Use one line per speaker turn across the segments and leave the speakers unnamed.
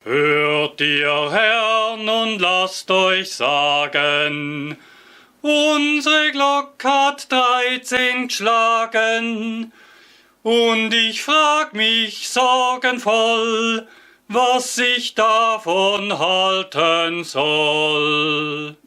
Hört ihr Herrn und lasst euch sagen, unsere Glock hat 13 geschlagen, und ich frag mich sorgenvoll, was ich davon halten soll.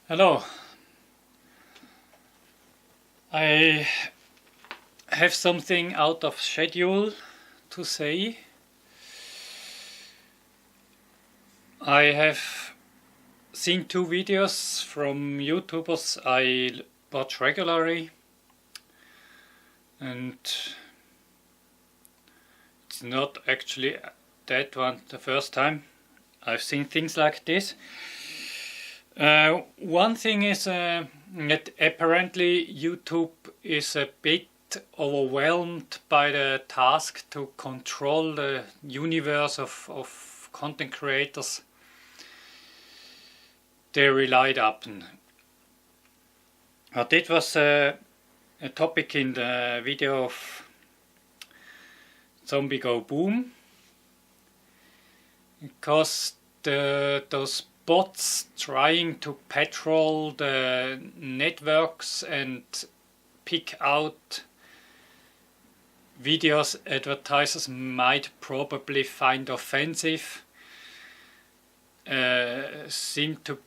Hello. I have something out of schedule to say. I have seen two videos from YouTubers I watch regularly, and it's not actually that one the first time I've seen things like this. One thing is that apparently YouTube is a bit overwhelmed by the task to control the universe of content creators they relied upon. That was a topic in the video of Zombie Go Boom, because those bots trying to patrol the networks and pick out videos advertisers might probably find offensive seem to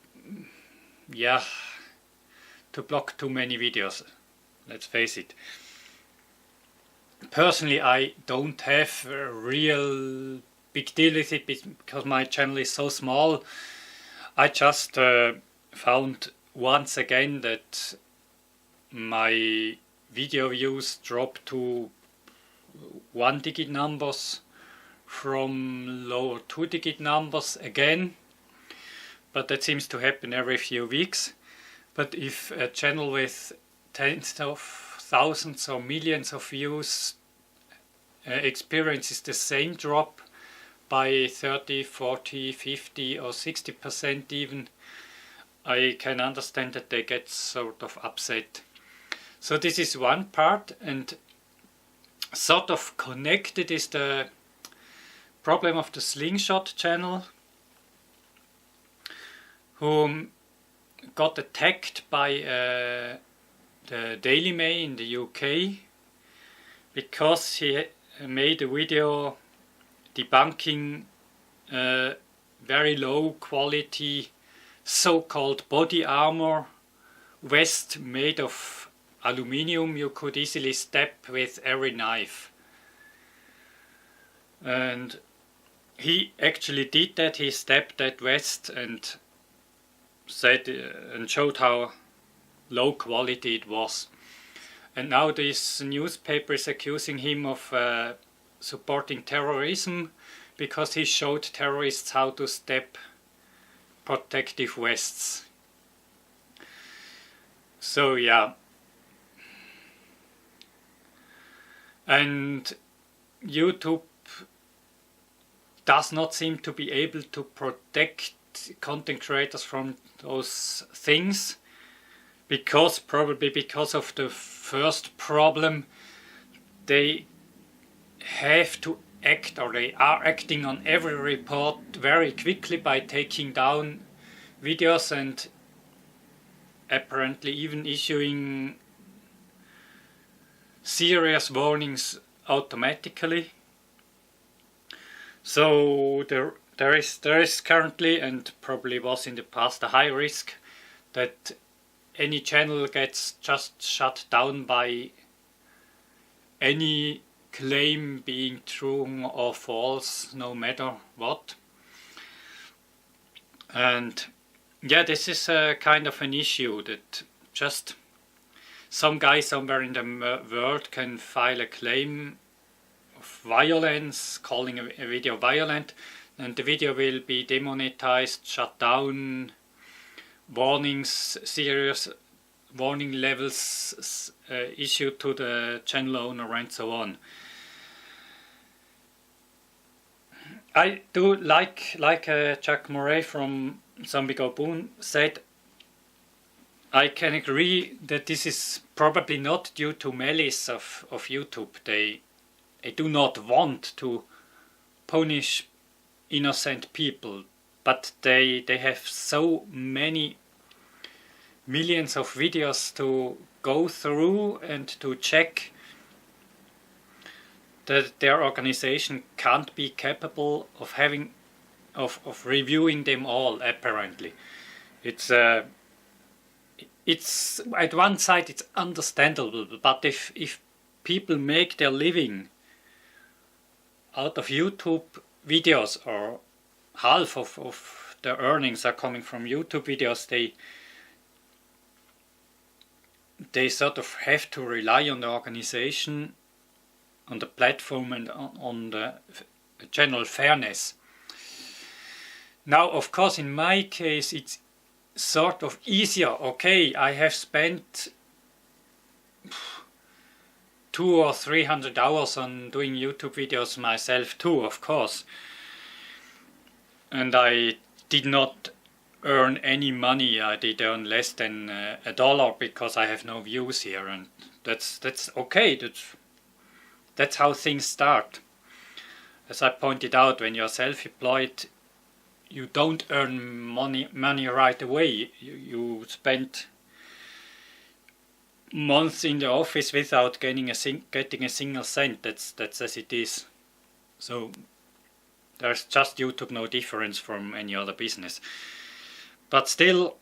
block too many videos. Let's face it. Personally, I don't have a real big deal with it because my channel is so small. I just found once again that my video views dropped to 1-digit numbers from lower 2-digit numbers again, but that seems to happen every few weeks. But if a channel with tens of thousands or millions of views experiences the same drop by 30, 40, 50 or 60% even, I can understand that they get sort of upset. So this is one part, and sort of connected is the problem of the Slingshot channel, who got attacked by the Daily Mail in the UK because he made a video debunking very low quality so-called body armor vest made of aluminium you could easily stab with every knife. And he actually did that. He stabbed that vest and said and showed how low quality it was. And now this newspaper is accusing him of supporting terrorism because he showed terrorists how to stab protective vests. So yeah. And YouTube does not seem to be able to protect content creators from those things, probably because of the first problem. They have to act, or they are acting on every report very quickly by taking down videos and apparently even issuing serious warnings automatically. So there is currently, and probably was in the past, a high risk that any channel gets just shut down by any claim being true or false, no matter what. And yeah, this is a kind of an issue that just some guy somewhere in the world can file a claim of violence, calling a video violent, and the video will be demonetized, shut down, warnings, serious warning levels issued to the channel owner, and so on. I do like Jack Murray from Zombie Go Boom said, I can agree that this is probably not due to malice of YouTube. They do not want to punish innocent people, but they have so many millions of videos to go through and to check that their organization can't be capable of having of reviewing them all. Apparently, it's at one side it's understandable, but if people make their living out of YouTube videos, or half of their earnings are coming from YouTube videos, they sort of have to rely on the organization, on the platform, and on the general fairness. Now, of course, in my case, it's sort of easier. Okay, I have spent 200 or 300 hours on doing YouTube videos myself too, of course. And I did not earn any money. I did earn less than $1 because I have no views here, and that's okay. That's how things start. As I pointed out, when you're self-employed, you don't earn money right away. You spend months in the office without getting a single cent. That's as it is. So there's just YouTube no difference from any other business. But still,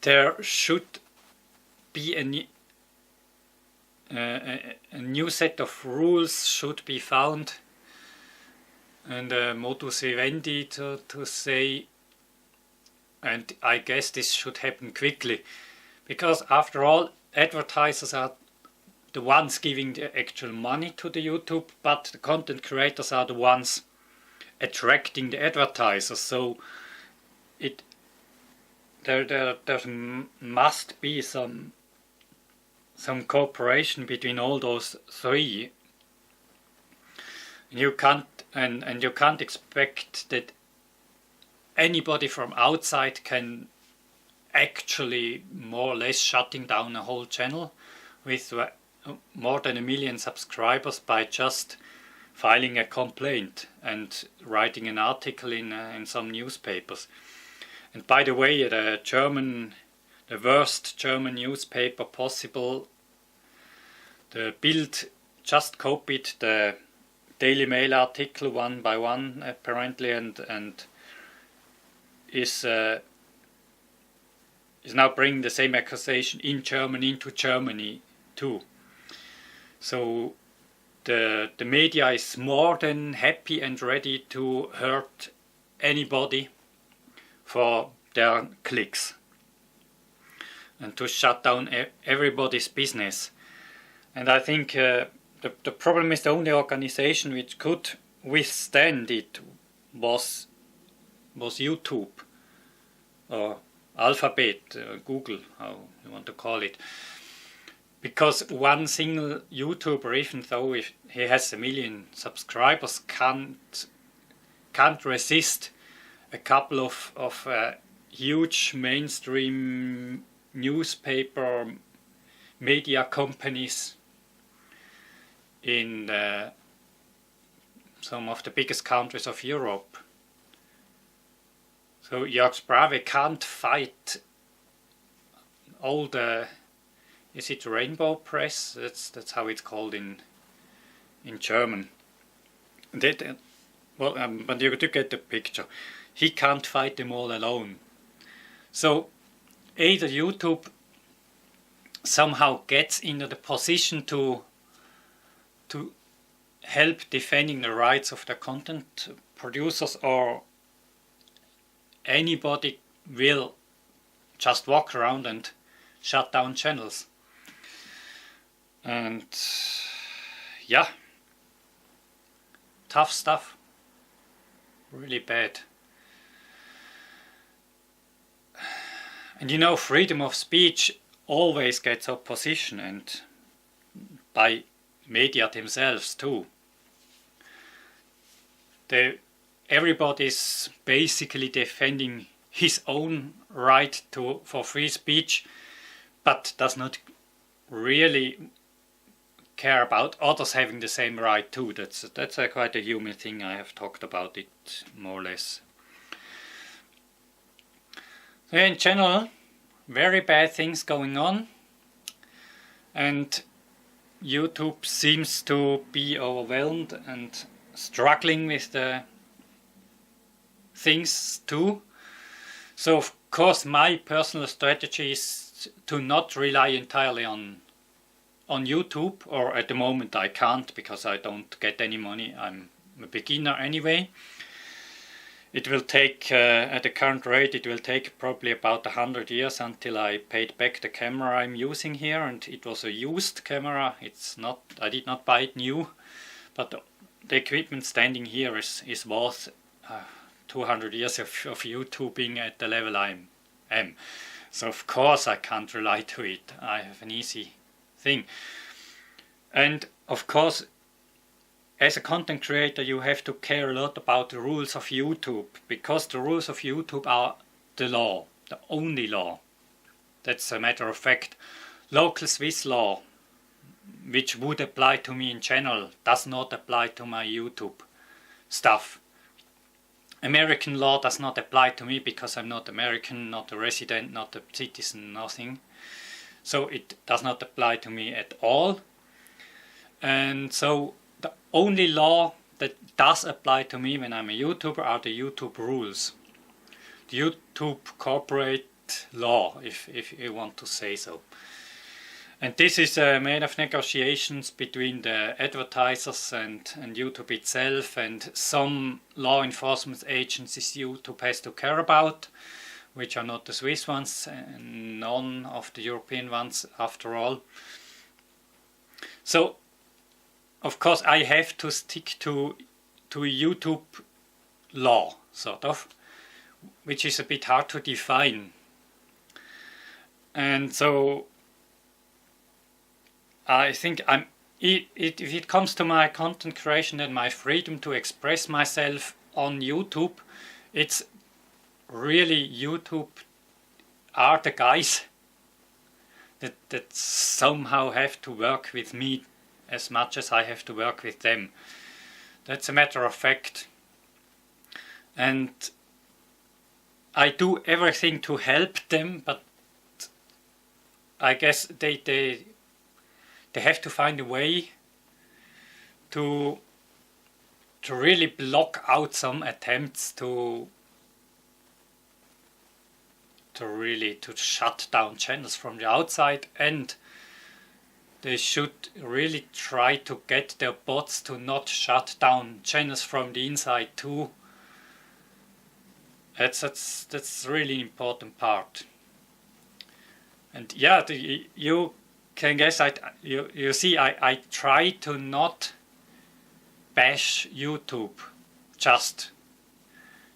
there should be a new set of rules should be found, and a modus vivendi to say, and I guess this should happen quickly, because after all, advertisers are the ones giving the actual money to the YouTube, but the content creators are the ones attracting the advertisers. So there must be some cooperation between all those three. You can't expect that anybody from outside can actually more or less shutting down a whole channel with more than 1 million subscribers by just filing a complaint and writing an article in some newspapers. And by the way, the worst German newspaper possible, the Bild, just copied the Daily Mail article one by one, apparently, and is now bringing the same accusation into Germany too. So the media is more than happy and ready to hurt anybody for their clicks and to shut down everybody's business. And I think the problem is the only organization which could withstand it was YouTube, or Alphabet, Google, how you want to call it. Because one single YouTuber, even though if he has 1 million subscribers, can't resist a couple of huge mainstream newspaper media companies in some of the biggest countries of Europe. So Jörg Sprave can't fight all the, is it Rainbow Press? That's how it's called in German. But you do get the picture. He can't fight them all alone. So either YouTube somehow gets into the position to help defending the rights of the content producers, or anybody will just walk around and shut down channels. And yeah, tough stuff, really bad. And you know, freedom of speech always gets opposition, and by media themselves too. everybody's basically defending his own right for free speech, but does not really care about others having the same right too. That's quite a human thing. I have talked about it more or less. So in general, very bad things going on, and YouTube seems to be overwhelmed and struggling with the things too. So of course my personal strategy is to not rely entirely on YouTube, or at the moment I can't because I don't get any money. I'm a beginner anyway. It will take, at the current rate, it will take probably about 100 years until I paid back the camera I'm using here, and it was a used camera. I did not buy it new, but the equipment standing here is worth 200 years of YouTubing at the level I am. So of course I can't rely to it. I have an easy thing. And of course, as a content creator, you have to care a lot about the rules of YouTube, because the rules of YouTube are the law, the only law. That's a matter of fact. Local Swiss law, which would apply to me in general, does not apply to my YouTube stuff. American law does not apply to me because I'm not American, not a resident, not a citizen, nothing. So it does not apply to me at all. And so the only law that does apply to me when I'm a YouTuber are the YouTube rules. The YouTube corporate law, if you want to say so. And this is made of negotiations between the advertisers and YouTube itself, and some law enforcement agencies YouTube has to care about, which are not the Swiss ones and none of the European ones after all. So of course I have to stick to YouTube law, sort of, which is a bit hard to define. And so I think if it comes to my content creation and my freedom to express myself on YouTube, it's really YouTube are the guys that somehow have to work with me as much as I have to work with them. That's a matter of fact. And I do everything to help them, but I guess they have to find a way to really block out some attempts to shut down channels from the outside, and they should really try to get their bots to not shut down channels from the inside too. That's really an important part. And yeah, you can guess, you see, I try to not bash YouTube, just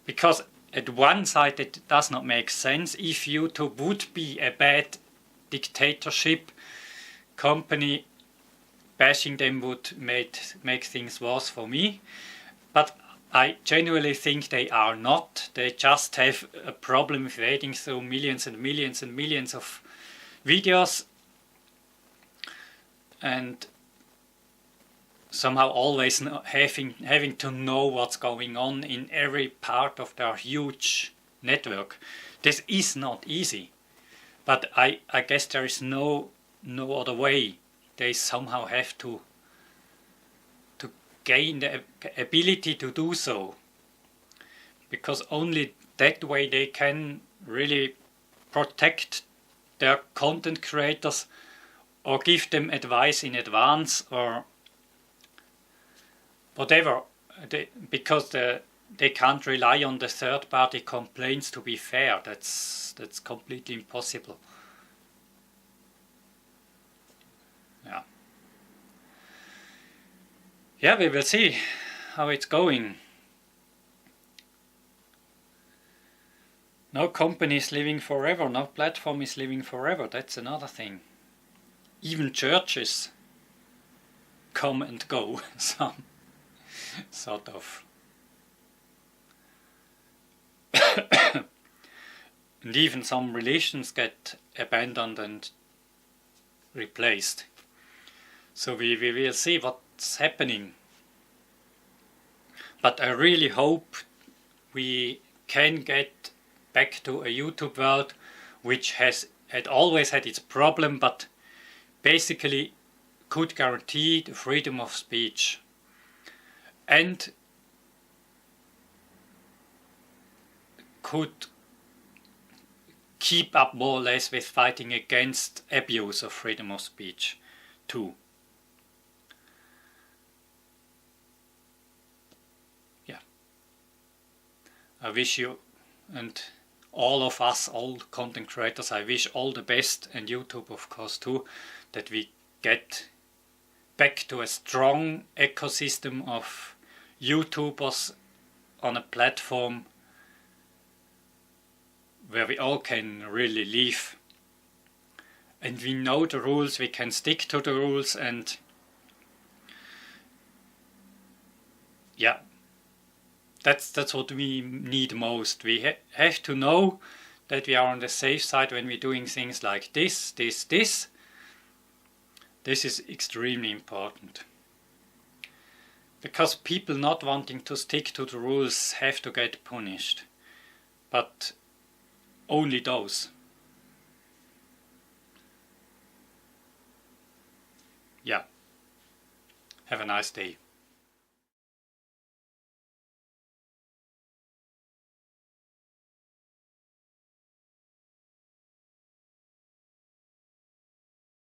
because at one side it does not make sense. If YouTube would be a bad dictatorship company, bashing them would make things worse for me. But I genuinely think they are not. They just have a problem with wading through millions and millions and millions of videos and somehow always having to know what's going on in every part of their huge network. This is not easy, but I guess there is no other way. They somehow have to gain the ability to do so, because only that way they can really protect their content creators or give them advice in advance or whatever, because they can't rely on the third-party complaints to be fair. That's completely impossible. Yeah, we will see how it's going. No company is living forever, no platform is living forever, that's another thing. Even churches come and go, some sort of. and even some religions get abandoned and replaced. So we will see what's happening. But I really hope we can get back to a YouTube world which had always had its problem, but basically could guarantee the freedom of speech and could keep up more or less with fighting against abuse of freedom of speech too. Yeah. I wish you and all of us, all content creators, I wish all the best, and YouTube of course too, that we get back to a strong ecosystem of YouTubers on a platform where we all can really live. And we know the rules, we can stick to the rules, and yeah, that's what we need most. We have to know that we are on the safe side when we're doing things like this. This is extremely important. Because people not wanting to stick to the rules have to get punished. But only those. Yeah. Have a nice day.